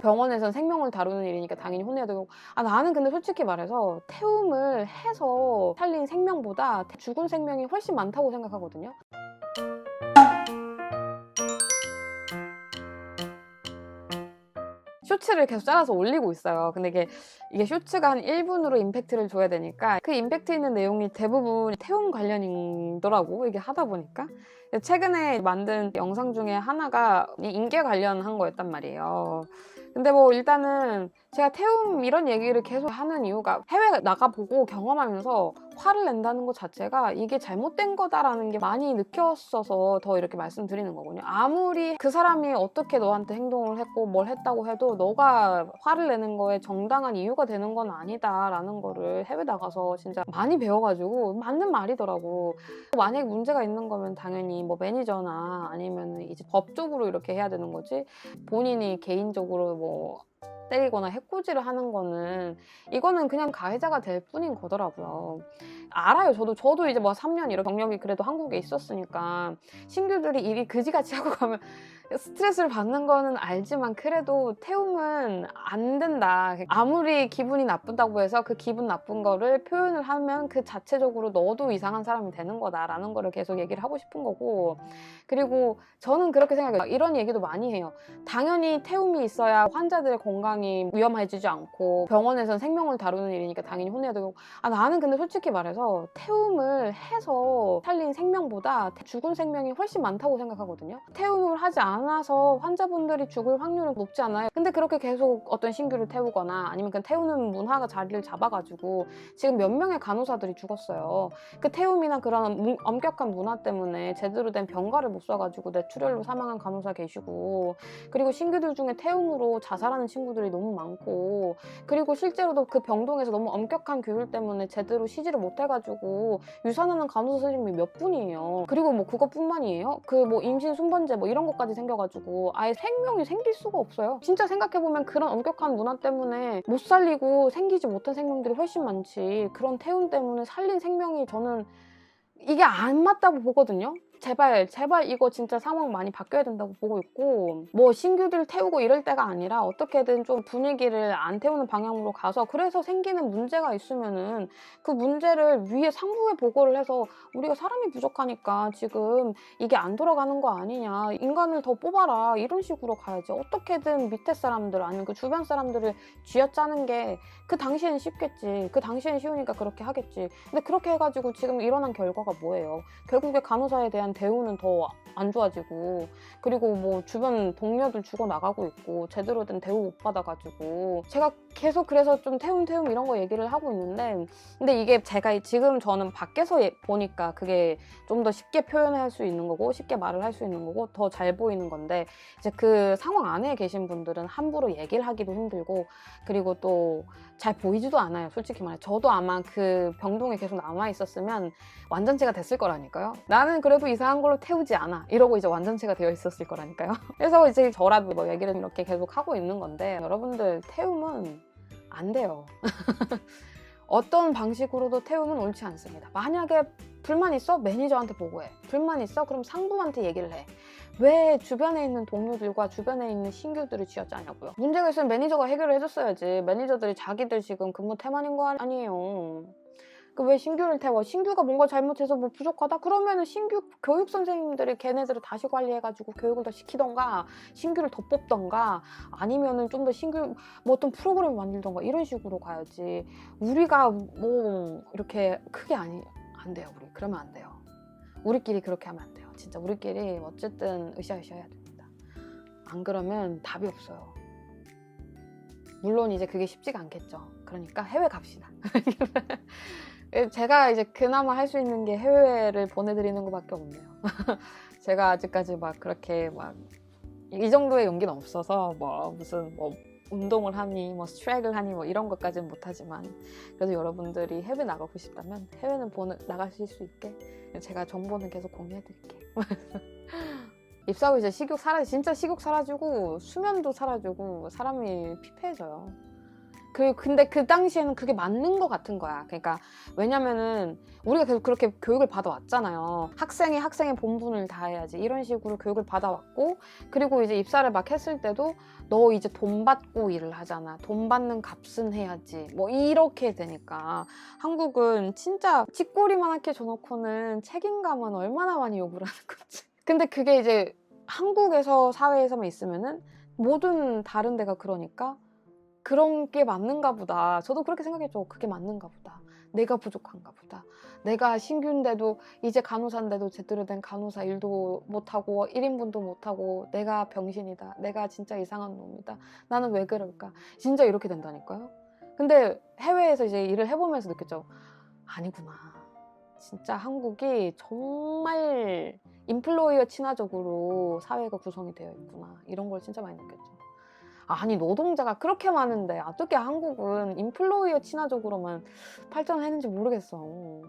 병원에선 생명을 다루는 일이니까 당연히 혼내야 되고, 나는 근데 솔직히 말해서 태움을 해서 살린 생명보다 죽은 생명이 훨씬 많다고 생각하거든요. 쇼츠를 계속 잘라서 올리고 있어요. 근데 이게 쇼츠가 한 1분으로 임팩트를 줘야 되니까 그 임팩트 있는 내용이 대부분 태움 관련이더라고, 이게 하다 보니까. 최근에 만든 영상 중에 하나가 인계 관련한 거였단 말이에요. 근데 뭐 일단은 제가 태움 이런 얘기를 계속 하는 이유가, 해외 나가보고 경험하면서 화를 낸다는 것 자체가 이게 잘못된 거다라는 게 많이 느꼈어서 더 이렇게 말씀드리는 거거든요. 아무리 그 사람이 어떻게 너한테 행동을 했고 뭘 했다고 해도 너가 화를 내는 거에 정당한 이유가 되는 건 아니다라는 거를 해외 나가서 진짜 많이 배워가지고 맞는 말이더라고. 만약에 문제가 있는 거면 당연히 뭐 매니저나 아니면 이제 법적으로 이렇게 해야 되는 거지, 본인이 개인적으로 뭐 때리거나 해코지를 하는 거는, 이거는 그냥 가해자가 될 뿐인 거더라고요. 알아요. 저도 이제 뭐 3년 이런 경력이 그래도 한국에 있었으니까 신규들이 일이 그지같이 하고 가면 스트레스를 받는 거는 알지만, 그래도 태움은 안 된다. 아무리 기분이 나쁘다고 해서 그 기분 나쁜 거를 표현을 하면 그 자체적으로 너도 이상한 사람이 되는 거다라는 거를 계속 얘기를 하고 싶은 거고, 그리고 저는 그렇게 생각해요. 이런 얘기도 많이 해요. 당연히 태움이 있어야 환자들의 건강이 위험해지지 않고, 병원에선 생명을 다루는 일이니까 당연히 혼내야 되고, 나는 근데 솔직히 말해서 태움을 해서 살린 생명보다 죽은 생명이 훨씬 많다고 생각하거든요. 태움을 하지 않아서 환자분들이 죽을 확률은 높지 않아요. 근데 그렇게 계속 어떤 신규를 태우거나 아니면 그 태우는 문화가 자리를 잡아가지고 지금 몇 명의 간호사들이 죽었어요. 그 태움이나 그런 엄격한 문화 때문에 제대로 된 병가를 못 써가지고 뇌출혈로 사망한 간호사 계시고, 그리고 신규들 중에 태움으로 자살하는 친구들이 너무 많고, 그리고 실제로도 그 병동에서 너무 엄격한 규율 때문에 제대로 쉬지를 못해가지고 유산하는 간호사 선생님이 몇 분이에요. 그리고 뭐 그것뿐만이에요. 그 뭐 임신 순번제 뭐 이런 것까지 생겨가지고 아예 생명이 생길 수가 없어요. 진짜 생각해보면 그런 엄격한 문화 때문에 못 살리고 생기지 못한 생명들이 훨씬 많지, 그런 태움 때문에 살린 생명이, 저는 이게 안 맞다고 보거든요. 제발 이거 진짜 상황 많이 바뀌어야 된다고 보고 있고, 뭐 신규들 태우고 이럴 때가 아니라 어떻게든 좀 분위기를 안 태우는 방향으로 가서, 그래서 생기는 문제가 있으면은 그 문제를 위에 상부에 보고를 해서 우리가 사람이 부족하니까 지금 이게 안 돌아가는 거 아니냐, 인간을 더 뽑아라, 이런 식으로 가야지. 어떻게든 밑에 사람들 아니면 그 주변 사람들을 쥐어짜는 게 그 당시엔 쉽겠지. 그 당시엔 쉬우니까 그렇게 하겠지. 근데 그렇게 해가지고 지금 일어난 결과가 뭐예요? 결국에 간호사에 대한 대우는 더 안 좋아지고, 그리고 뭐 주변 동료들 죽어나가고 있고 제대로 된 대우 못 받아가지고, 제가 계속 그래서 좀 태움 이런 거 얘기를 하고 있는데, 근데 이게 제가 지금 저는 밖에서 보니까 그게 좀 더 쉽게 표현할 수 있는 거고 쉽게 말을 할 수 있는 거고 더 잘 보이는 건데, 이제 그 상황 안에 계신 분들은 함부로 얘기를 하기도 힘들고, 그리고 또 잘 보이지도 않아요. 솔직히 말해 저도 아마 그 병동에 계속 남아 있었으면 완전체가 됐을 거라니까요. 나는 그래도 이상한 걸로 태우지 않아 이러고 이제 완전체가 되어 있었을 거라니까요. 그래서 이제 저라도 뭐 얘기를 이렇게 계속 하고 있는 건데, 여러분들 태움은 안 돼요. 어떤 방식으로도 태움은 옳지 않습니다. 만약에 불만 있어? 매니저한테 보고해. 불만 있어? 그럼 상부한테 얘기를 해. 왜 주변에 있는 동료들과 주변에 있는 신규들을 쥐어짜냐고요. 문제가 있으면 매니저가 해결을 해줬어야지. 매니저들이 자기들 지금 근무 태만인 거 아니에요. 그 왜 신규를 태워? 신규가 뭔가 잘못해서 뭐 부족하다? 그러면은 신규 교육 선생님들이 걔네들을 다시 관리해가지고 교육을 더 시키던가, 신규를 더 뽑던가, 아니면은 좀 더 신규 뭐 어떤 프로그램을 만들던가, 이런 식으로 가야지. 우리가 뭐 이렇게 크게 안 돼요. 우리 그러면 안 돼요. 우리끼리 그렇게 하면 안 돼요. 진짜 우리끼리 어쨌든 으쌰으쌰 해야 됩니다. 안 그러면 답이 없어요. 물론 이제 그게 쉽지가 않겠죠. 그러니까 해외 갑시다. 제가 이제 그나마 할 수 있는 게 해외를 보내드리는 것밖에 없네요. 제가 아직까지 막 그렇게 막 이 정도의 용기는 없어서 뭐 무슨 뭐 운동을 하니 뭐 스트렉을 하니 뭐 이런 것까지는 못하지만, 그래도 여러분들이 해외 나가고 싶다면 해외는 나가실 수 있게 제가 정보는 계속 공유해드릴게요. ip사 후 이제 진짜 식욕 사라지고 수면도 사라지고 사람이 피폐해져요. 근데 그 당시에는 그게 맞는 것 같은 거야. 그러니까 왜냐면은 우리가 계속 그렇게 교육을 받아왔잖아요. 학생이 학생의 본분을 다해야지 이런 식으로 교육을 받아왔고, 그리고 이제 입사를 막 했을 때도 너 이제 돈 받고 일을 하잖아. 돈 받는 값은 해야지. 뭐 이렇게 되니까 한국은 진짜 찌꼬리만 하게 줘놓고는 책임감은 얼마나 많이 요구를 하는 거지. 근데 그게 이제 한국에서 사회에서만 있으면은 모든 다른 데가 그러니까 그런 게 맞는가 보다. 저도 그렇게 생각했죠. 그게 맞는가 보다. 내가 부족한가 보다. 내가 신규인데도 이제 간호사인데도 제대로 된 간호사 일도 못하고 1인분도 못하고 내가 병신이다. 내가 진짜 이상한 놈이다. 나는 왜 그럴까? 진짜 이렇게 된다니까요. 근데 해외에서 이제 일을 해보면서 느꼈죠. 아니구나. 진짜 한국이 정말 인플로이어 친화적으로 사회가 구성이 되어 있구나. 이런 걸 진짜 많이 느꼈죠. 아니 노동자가 그렇게 많은데 어떻게 한국은 인플로이어 친화적으로만 발전했는지 모르겠어.